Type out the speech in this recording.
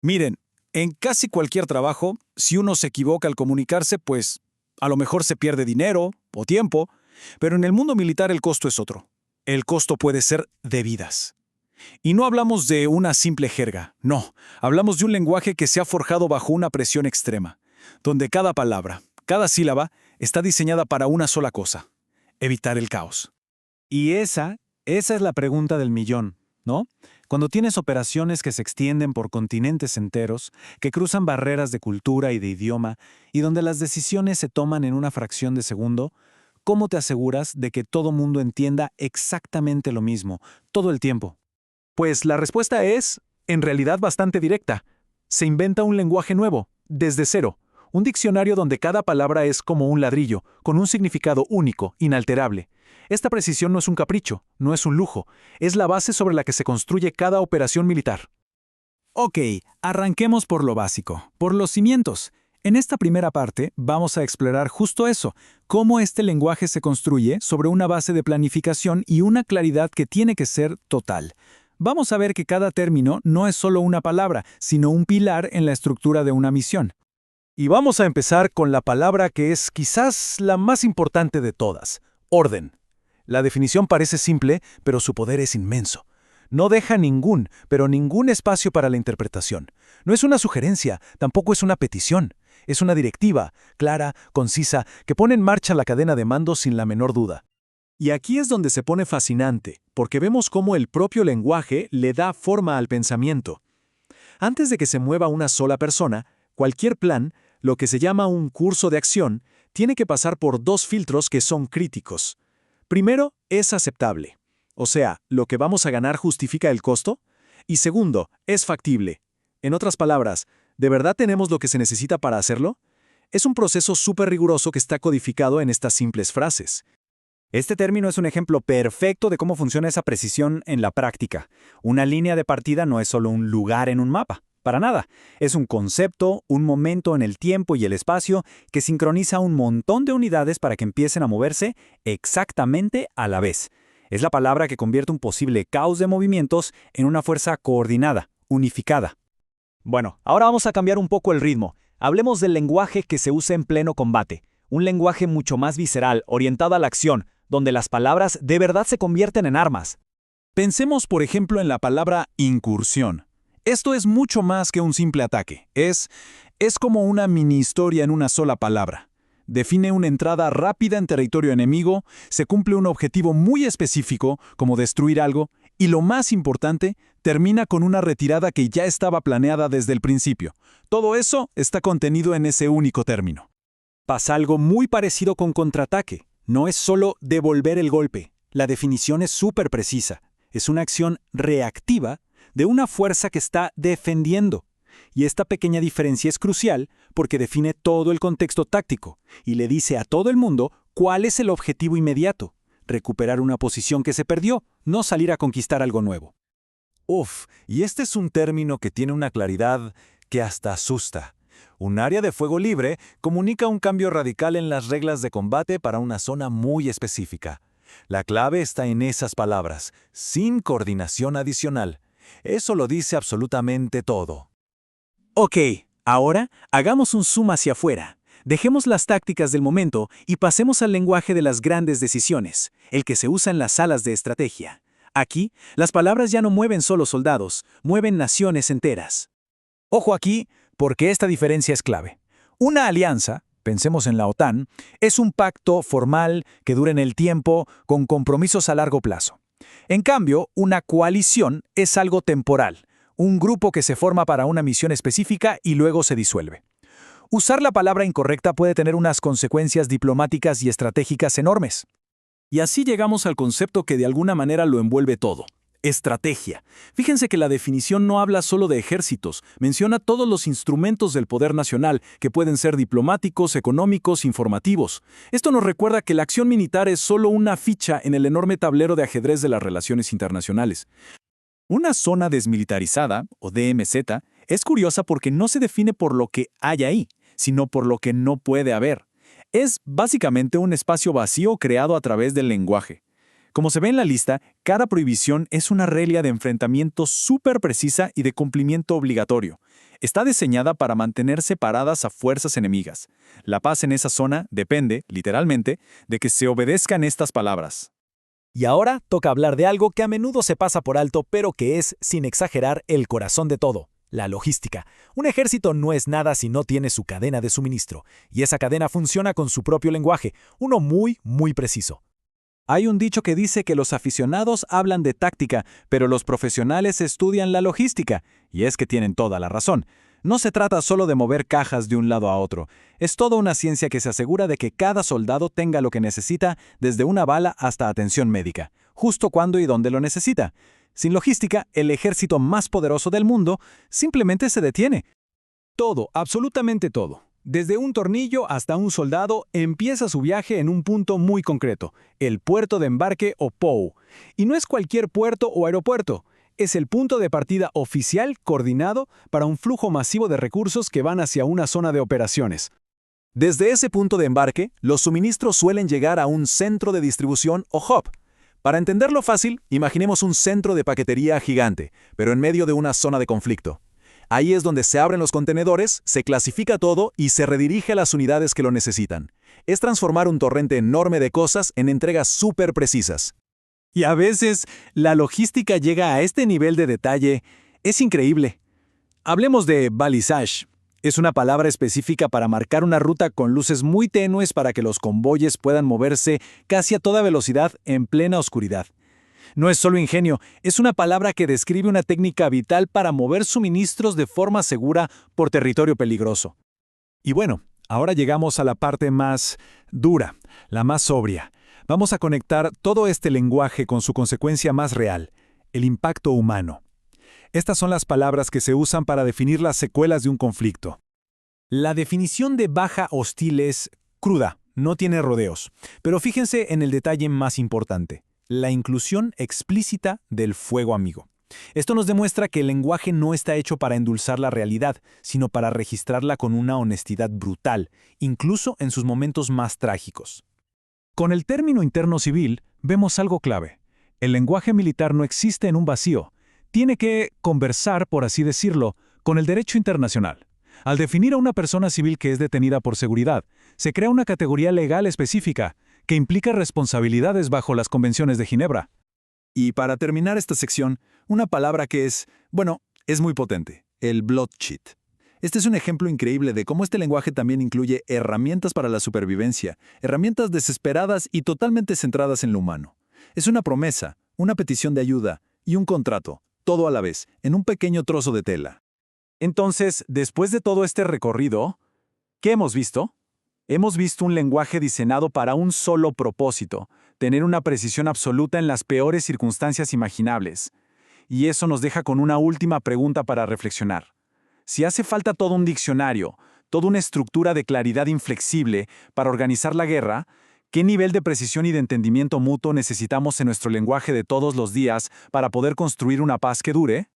Miren, en casi cualquier trabajo, si uno se equivoca al comunicarse, pues a lo mejor se pierde dinero o tiempo, pero en el mundo militar el costo es otro. El costo puede ser de vidas. Y no hablamos de una simple jerga, no, hablamos de un lenguaje que se ha forjado bajo una presión extrema, donde cada palabra, cada sílaba, está diseñada para una sola cosa: evitar el caos. Y esa es la pregunta del millón, ¿no? Cuando tienes operaciones que se extienden por continentes enteros, que cruzan barreras de cultura y de idioma, y donde las decisiones se toman en una fracción de segundo, ¿cómo te aseguras de que todo mundo entienda exactamente lo mismo, todo el tiempo? Pues la respuesta es, en realidad, bastante directa. Se inventa un lenguaje nuevo, desde cero. Un diccionario donde cada palabra es como un ladrillo, con un significado único, inalterable. Esta precisión no es un capricho, no es un lujo, es la base sobre la que se construye cada operación militar. Ok, arranquemos por lo básico, por los cimientos. En esta primera parte vamos a explorar justo eso, cómo este lenguaje se construye sobre una base de planificación y una claridad que tiene que ser total. Vamos a ver que cada término no es solo una palabra, sino un pilar en la estructura de una misión. Y vamos a empezar con la palabra que es quizás la más importante de todas: orden. La definición parece simple, pero su poder es inmenso. No deja pero ningún espacio para la interpretación. No es una sugerencia, tampoco es una petición. Es una directiva, clara, concisa, que pone en marcha la cadena de mando sin la menor duda. Y aquí es donde se pone fascinante, porque vemos cómo el propio lenguaje le da forma al pensamiento. Antes de que se mueva una sola persona, cualquier plan, lo que se llama un curso de acción, tiene que pasar por dos filtros que son críticos. Primero, es aceptable. O sea, ¿lo que vamos a ganar justifica el costo? Y segundo, es factible. En otras palabras, ¿de verdad tenemos lo que se necesita para hacerlo? Es un proceso súper riguroso que está codificado en estas simples frases. Este término es un ejemplo perfecto de cómo funciona esa precisión en la práctica. Una línea de partida no es solo un lugar en un mapa, para nada. Es un concepto, un momento en el tiempo y el espacio que sincroniza un montón de unidades para que empiecen a moverse exactamente a la vez. Es la palabra que convierte un posible caos de movimientos en una fuerza coordinada, unificada. Bueno, ahora vamos a cambiar un poco el ritmo. Hablemos del lenguaje que se usa en pleno combate. Un lenguaje mucho más visceral, orientado a la acción, donde las palabras de verdad se convierten en armas. Pensemos, por ejemplo, en la palabra incursión. Esto es mucho más que un simple ataque. Es como una mini historia en una sola palabra. Define una entrada rápida en territorio enemigo, se cumple un objetivo muy específico, como destruir algo, y lo más importante, termina con una retirada que ya estaba planeada desde el principio. Todo eso está contenido en ese único término. Pasa algo muy parecido con contraataque. No es solo devolver el golpe. La definición es súper precisa. Es una acción reactiva de una fuerza que está defendiendo. Y esta pequeña diferencia es crucial porque define todo el contexto táctico y le dice a todo el mundo cuál es el objetivo inmediato: recuperar una posición que se perdió, no salir a conquistar algo nuevo. Y este es un término que tiene una claridad que hasta asusta. Un área de fuego libre comunica un cambio radical en las reglas de combate para una zona muy específica. La clave está en esas palabras, sin coordinación adicional. Eso lo dice absolutamente todo. Ok, ahora hagamos un zoom hacia afuera. Dejemos las tácticas del momento y pasemos al lenguaje de las grandes decisiones, el que se usa en las salas de estrategia. Aquí, las palabras ya no mueven solo soldados, mueven naciones enteras. Ojo aquí, porque esta diferencia es clave. Una alianza, pensemos en la OTAN, es un pacto formal que dura en el tiempo con compromisos a largo plazo. En cambio, una coalición es algo temporal, un grupo que se forma para una misión específica y luego se disuelve. Usar la palabra incorrecta puede tener unas consecuencias diplomáticas y estratégicas enormes. Y así llegamos al concepto que de alguna manera lo envuelve todo: estrategia. Fíjense que la definición no habla solo de ejércitos, menciona todos los instrumentos del poder nacional, que pueden ser diplomáticos, económicos, informativos. Esto nos recuerda que la acción militar es solo una ficha en el enorme tablero de ajedrez de las relaciones internacionales. Una zona desmilitarizada, o DMZ, es curiosa porque no se define por lo que hay ahí, sino por lo que no puede haber. Es básicamente un espacio vacío creado a través del lenguaje. Como se ve en la lista, cada prohibición es una regla de enfrentamiento súper precisa y de cumplimiento obligatorio. Está diseñada para mantener separadas a fuerzas enemigas. La paz en esa zona depende, literalmente, de que se obedezcan estas palabras. Y ahora toca hablar de algo que a menudo se pasa por alto, pero que es, sin exagerar, el corazón de todo: la logística. Un ejército no es nada si no tiene su cadena de suministro, y esa cadena funciona con su propio lenguaje, uno muy, muy preciso. Hay un dicho que dice que los aficionados hablan de táctica, pero los profesionales estudian la logística, y es que tienen toda la razón. No se trata solo de mover cajas de un lado a otro, es toda una ciencia que se asegura de que cada soldado tenga lo que necesita, desde una bala hasta atención médica, justo cuando y dónde lo necesita. Sin logística, el ejército más poderoso del mundo simplemente se detiene. Todo, absolutamente todo, desde un tornillo hasta un soldado, empieza su viaje en un punto muy concreto, el puerto de embarque o POU. Y no es cualquier puerto o aeropuerto, es el punto de partida oficial coordinado para un flujo masivo de recursos que van hacia una zona de operaciones. Desde ese punto de embarque, los suministros suelen llegar a un centro de distribución o hub. Para entenderlo fácil, imaginemos un centro de paquetería gigante, pero en medio de una zona de conflicto. Ahí es donde se abren los contenedores, se clasifica todo y se redirige a las unidades que lo necesitan. Es transformar un torrente enorme de cosas en entregas súper precisas. Y a veces, la logística llega a este nivel de detalle. Es increíble. Hablemos de balisage. Es una palabra específica para marcar una ruta con luces muy tenues para que los convoyes puedan moverse casi a toda velocidad en plena oscuridad. No es solo ingenio, es una palabra que describe una técnica vital para mover suministros de forma segura por territorio peligroso. Y bueno, ahora llegamos a la parte más dura, la más sobria. Vamos a conectar todo este lenguaje con su consecuencia más real, el impacto humano. Estas son las palabras que se usan para definir las secuelas de un conflicto. La definición de baja hostil es cruda, no tiene rodeos. Pero fíjense en el detalle más importante: la inclusión explícita del fuego amigo. Esto nos demuestra que el lenguaje no está hecho para endulzar la realidad, sino para registrarla con una honestidad brutal, incluso en sus momentos más trágicos. Con el término interno civil, vemos algo clave. El lenguaje militar no existe en un vacío. Tiene que conversar, por así decirlo, con el derecho internacional. Al definir a una persona civil que es detenida por seguridad, se crea una categoría legal específica que implica responsabilidades bajo las convenciones de Ginebra. Y para terminar esta sección, una palabra que es muy potente: el bloodshed. Este es un ejemplo increíble de cómo este lenguaje también incluye herramientas para la supervivencia, herramientas desesperadas y totalmente centradas en lo humano. Es una promesa, una petición de ayuda y un contrato, todo a la vez, en un pequeño trozo de tela. Entonces, después de todo este recorrido, ¿qué hemos visto? Hemos visto un lenguaje diseñado para un solo propósito: tener una precisión absoluta en las peores circunstancias imaginables. Y eso nos deja con una última pregunta para reflexionar. Si hace falta todo un diccionario, toda una estructura de claridad inflexible para organizar la guerra, ¿qué nivel de precisión y de entendimiento mutuo necesitamos en nuestro lenguaje de todos los días para poder construir una paz que dure?